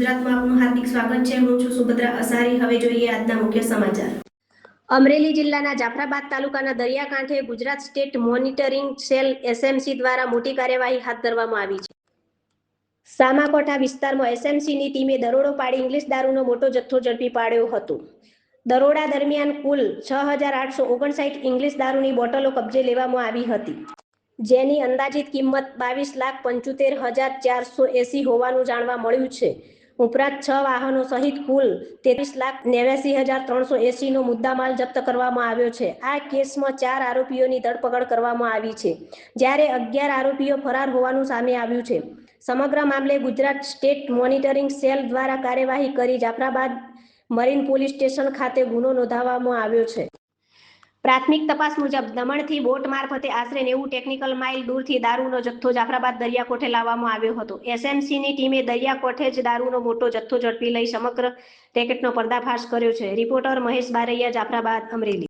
ગુજરાતમાં આપનું હાર્દિક સ્વાગત છે। હું છું સુભદ્રા અસારી। હવે જોઈએ આજના મુખ્ય સમાચાર। અમરેલી જિલ્લાના જાફરાબાદ તાલુકાના દરિયાકાંઠે Gujarat state monitoring cell SMC દ્વારા મોટી કાર્યવાહી હાથ ધરવામાં આવી છે। સામાકોઠા વિસ્તારમાં એસએમસીની ટીમે દરોડો પાડી ઇંગ્લિશ દારૂનો મોટો જથ્થો ઝડપી પાડ્યો હતો। દરોડા દરમિયાન કુલ 6,859 ઇંગ્લિશ દારૂની બોટલો કબજે લેવામાં આવી હતી, જેની અંદાજિત કિંમત 22,75,480 હોવાનું જાણવા મળ્યું છે। ઉપરાંત 6 વાહનો સહિત કુલ 23,89,380નો મુદ્દામાલ જપ્ત કરવામાં આવ્યો છે। આ કેસમાં 4 આરોપીઓની ધરપકડ કરવામાં આવી છે, જ્યારે 11 આરોપીઓ ફરાર હોવાનું સામે આવ્યું છે। સમગ્ર મામલે ગુજરાત સ્ટેટ મોનિટરિંગ સેલ દ્વારા કાર્યવાહી કરી જાફરાબાદ મરીન પોલીસ સ્ટેશન ખાતે ગુનો નોંધવામાં આવ્યો છે। પ્રાથમિક તપાસ મુજબ દમણથી બોટ મારફતે આશરે 90 ટેકનિકલ માઇલ દૂરથી દારૂનો જથ્થો જાફરાબાદ દરિયાકોઠે લાવવામાં આવ્યો હતો। એસએમસીની ટીમે દરિયાકોઠે જ દારૂનો મોટો જથ્થો ઝડપી લઈ સમગ્ર રેકેટનો પર્દાફાશ કર્યો છે। રિપોર્ટર મહેશ બારૈયા, જાફરાબાદ, અમરેલી।